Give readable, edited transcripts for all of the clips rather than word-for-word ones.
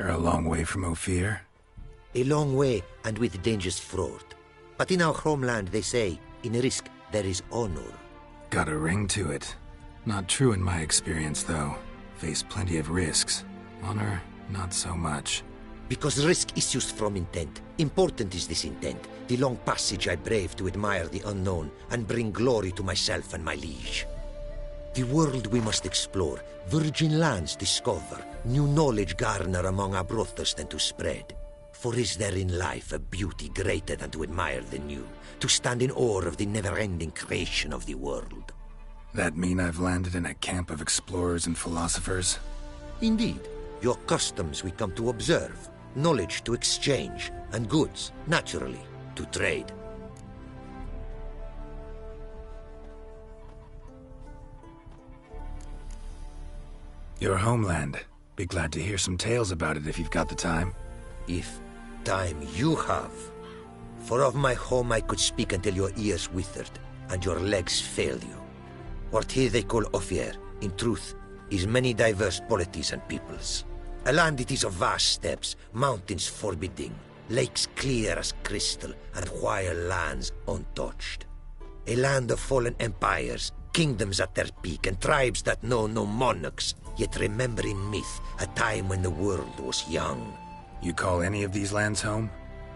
You're a long way from Ophir? A long way, and with dangers fraught. But in our homeland, they say, in risk there is honor. Got a ring to it. Not true in my experience, though. Face plenty of risks. Honor, not so much. Because risk issues from intent. Important is this intent. The long passage I brave to admire the unknown and bring glory to myself and my liege. The world we must explore, virgin lands discover, new knowledge garner among our brothers than to spread. For is there in life a beauty greater than to admire the new, to stand in awe of the never-ending creation of the world? That mean I've landed in a camp of explorers and philosophers? Indeed. Your customs we come to observe, knowledge to exchange, and goods, naturally, to trade. Your homeland. Be glad to hear some tales about it if you've got the time. If time you have. For of my home I could speak until your ears withered, and your legs failed you. What here they call Ophir, in truth, is many diverse polities and peoples. A land it is of vast steppes, mountains forbidding, lakes clear as crystal, and wild lands untouched. A land of fallen empires, kingdoms at their peak, and tribes that know no monarchs, yet remember in myth a time when the world was young. You call any of these lands home?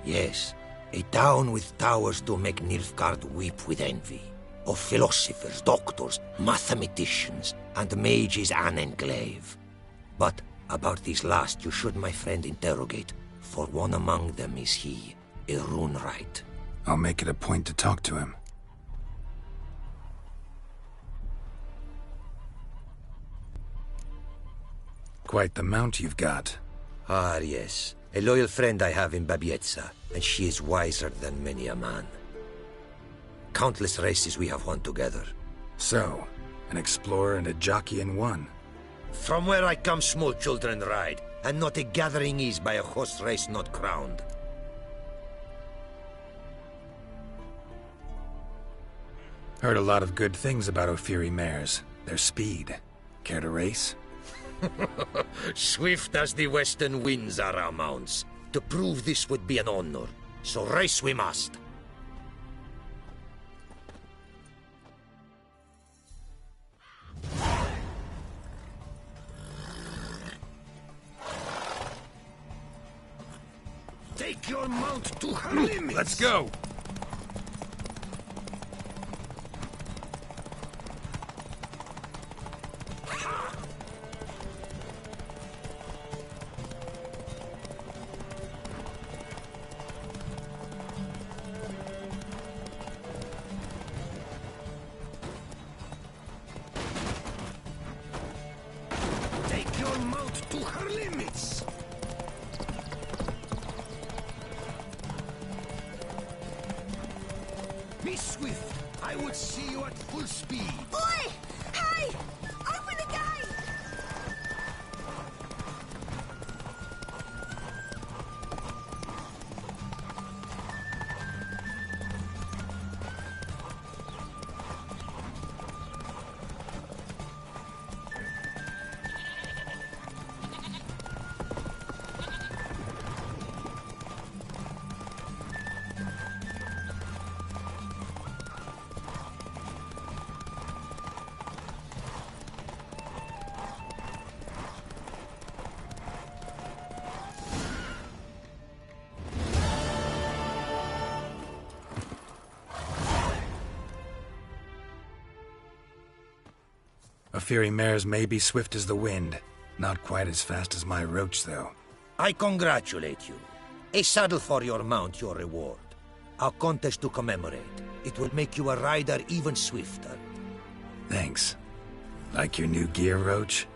Yes, a town with towers to make Nilfgaard weep with envy. Of philosophers, doctors, mathematicians, and mages an enclave. But about these last you should, my friend, interrogate, for one among them is he, a rune-wright. I'll make it a point to talk to him. Quite the mount you've got. Ah, yes. A loyal friend I have in Babietza, and she is wiser than many a man. Countless races we have won together. So, an explorer and a jockey in one. From where I come, small children ride, and not a gathering is by a horse race not crowned. Heard a lot of good things about Ophiri mares. Their speed. Care to race? Swift as the western winds are our mounts. To prove this would be an honor, so race we must. Take your mount to her limits! Let's go! Take your mount to her limits! Be swift. I would see you at full speed. Oi! Hey! Open the gate! Ophiri mares may be swift as the wind. Not quite as fast as my roach, though. I congratulate you. A saddle for your mount, your reward. A contest to commemorate. It will make you a rider even swifter. Thanks. Like your new gear, Roach?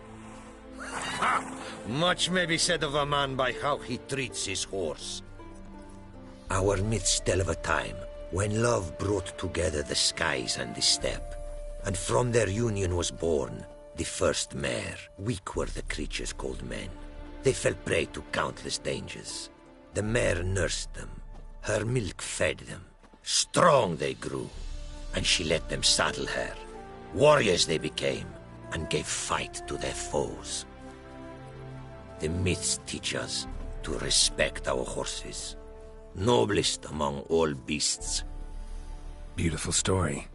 Ha! Much may be said of a man by how he treats his horse. Our myths tell of a time when love brought together the skies and the steppe. And from their union was born the first mare. Weak were the creatures called men. They fell prey to countless dangers. The mare nursed them. Her milk fed them. Strong they grew. And she let them saddle her. Warriors they became, and gave fight to their foes. The myths teach us to respect our horses. Noblest among all beasts. Beautiful story.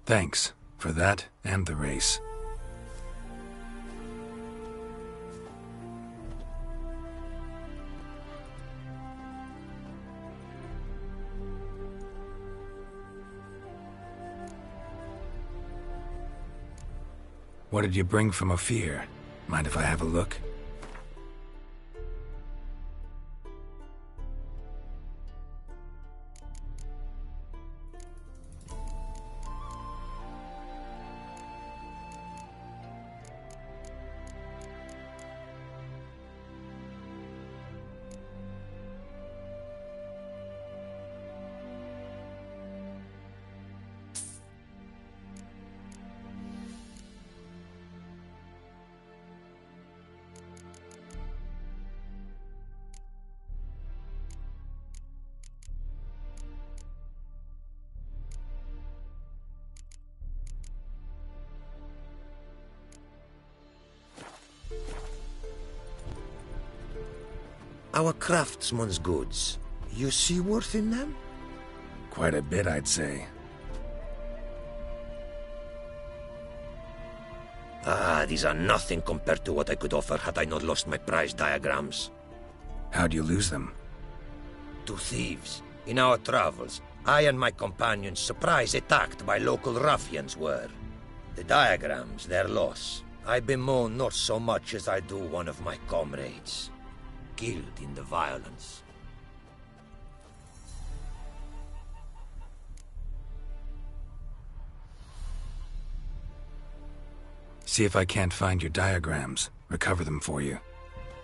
Thanks for that and the race. What did you bring from Ophir? Mind if I have a look? Our craftsman's goods. You see worth in them? Quite a bit, I'd say. These are nothing compared to what I could offer had I not lost my prize diagrams. How'd you lose them? To thieves. In our travels, I and my companions surprise attacked by local ruffians were. The diagrams, their loss. I bemoan not so much as I do one of my comrades. Killed in the violence. See if I can't find your diagrams. Recover them for you.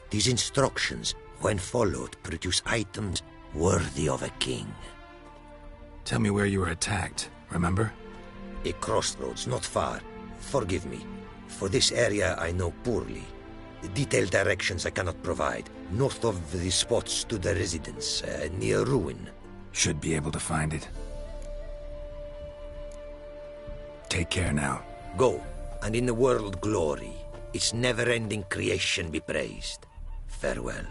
These instructions, when followed, produce items worthy of a king. Tell me where you were attacked, remember? A crossroads, not far. Forgive me. For this area I know poorly. The detailed directions I cannot provide. North of the spot stood a residence, near ruin. Should be able to find it. Take care now. Go, and in the world glory, its never-ending creation be praised. Farewell.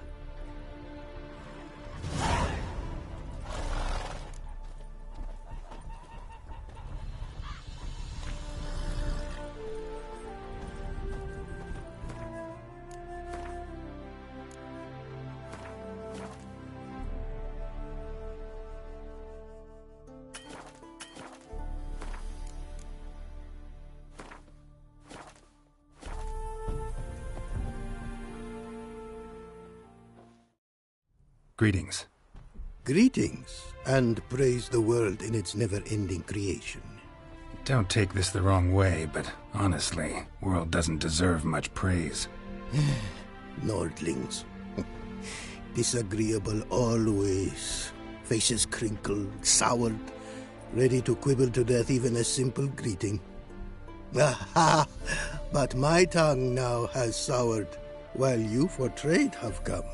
Greetings. Greetings, and praise the world in its never-ending creation. Don't take this the wrong way, but honestly, world doesn't deserve much praise. Nordlings. Disagreeable always. Faces crinkled, soured, ready to quibble to death even a simple greeting. Aha! But my tongue now has soured, while you for trade have come.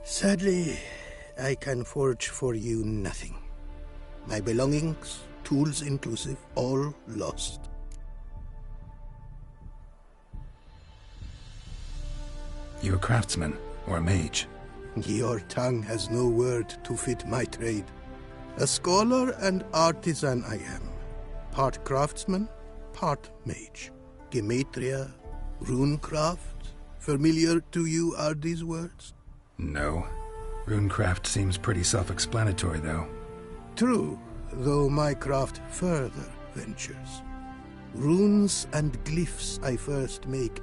Sadly, I can forge for you nothing. My belongings, tools inclusive, all lost. You a craftsman or a mage? Your tongue has no word to fit my trade. A scholar and artisan I am. Part craftsman, part mage. Gematria, runecraft. Familiar to you are these words? No. Runecraft seems pretty self-explanatory, though. True, though my craft further ventures. Runes and glyphs I first make,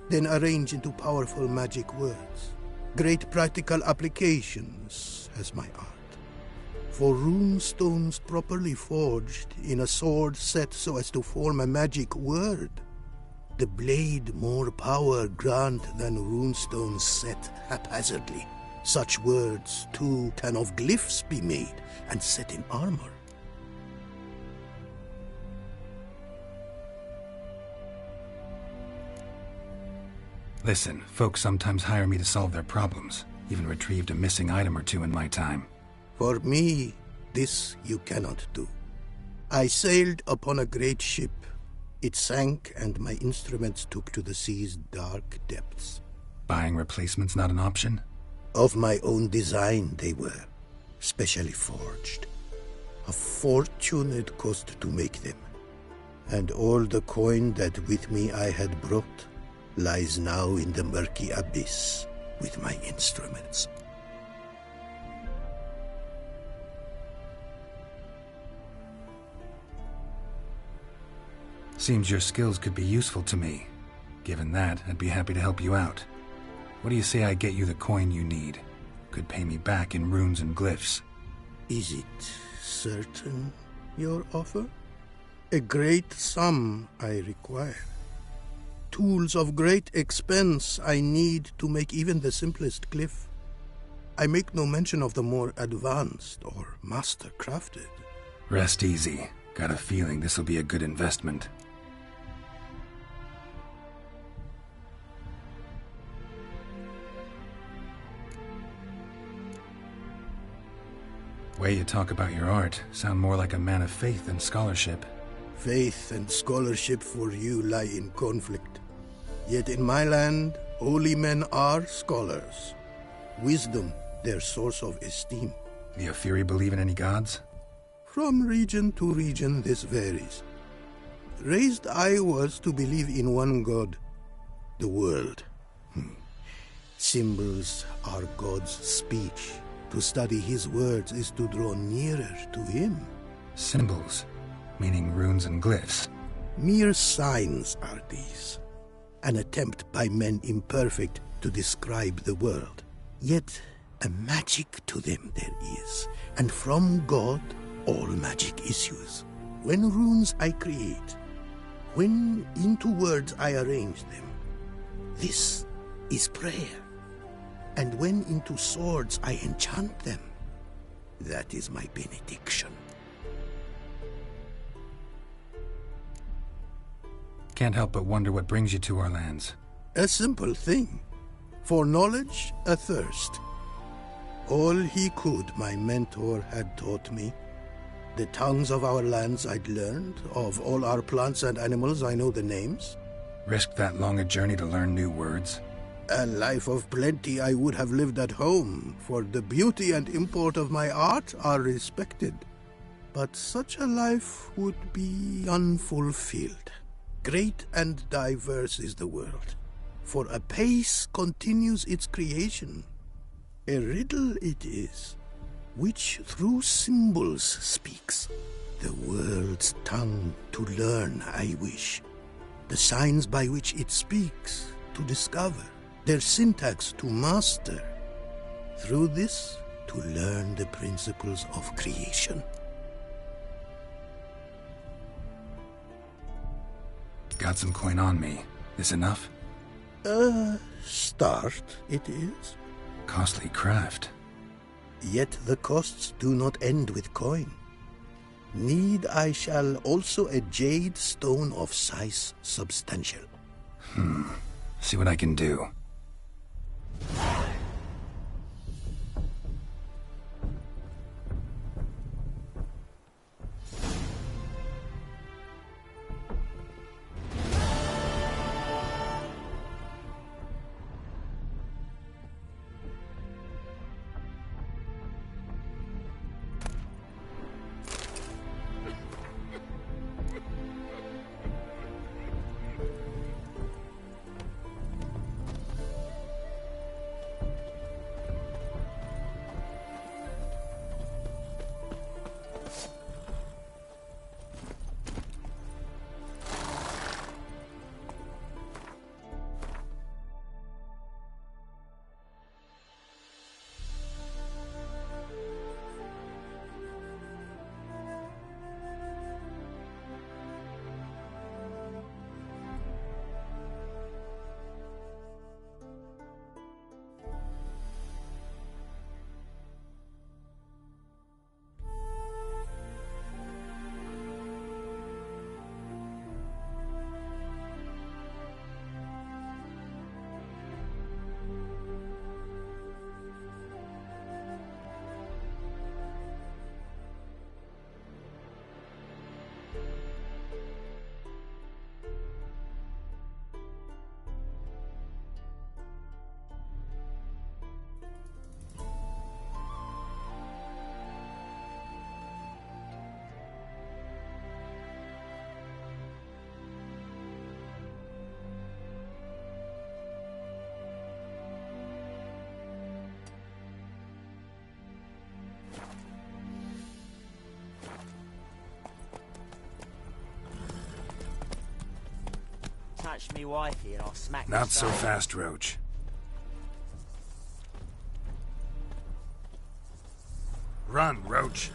then arrange into powerful magic words. Great practical applications has my art. For rune stones properly forged in a sword set so as to form a magic word, the blade more power grant than runestones set haphazardly. Such words, too, can of glyphs be made and set in armor. Listen, folks sometimes hire me to solve their problems. Even retrieved a missing item or two in my time. For me, this you cannot do. I sailed upon a great ship. It sank, and my instruments took to the sea's dark depths. Buying replacements not an option? Of my own design they were, specially forged. A fortune it cost to make them. And all the coin that with me I had brought lies now in the murky abyss with my instruments. Seems your skills could be useful to me. Given that, I'd be happy to help you out. What do you say I get you the coin you need? Could pay me back in runes and glyphs. Is it certain, your offer? A great sum I require. Tools of great expense I need to make even the simplest glyph. I make no mention of the more advanced or master-crafted. Rest easy. Got a feeling this'll be a good investment. Way you talk about your art sound more like a man of faith than scholarship. Faith and scholarship for you lie in conflict. Yet in my land, holy men are scholars. Wisdom, their source of esteem. The Ophiri believe in any gods? From region to region, this varies. Raised I was to believe in one god, the world. Symbols are God's speech. To study his words is to draw nearer to him. Symbols, meaning runes and glyphs. Mere signs are these. An attempt by men imperfect to describe the world. Yet a magic to them there is, and from God all magic issues. When runes I create, when into words I arrange them, this is prayer. And when into swords I enchant them, that is my benediction. Can't help but wonder what brings you to our lands. A simple thing. For knowledge, a thirst. All he could, my mentor had taught me. The tongues of our lands I'd learned. Of all our plants and animals, I know the names. Risked that long a journey to learn new words? A life of plenty I would have lived at home, for the beauty and import of my art are respected. But such a life would be unfulfilled. Great and diverse is the world, for a pace continues its creation. A riddle it is, which through symbols speaks. The world's tongue to learn I wish, the signs by which it speaks to discover, their syntax to master, through this to learn the principles of creation. Got some coin on me. This enough? Start it is. Costly craft. Yet the costs do not end with coin. Need I shall also a jade stone of size substantial. See what I can do. touch me wifey and I'll smack Not the so stone. fast, Roach. Run, Roach.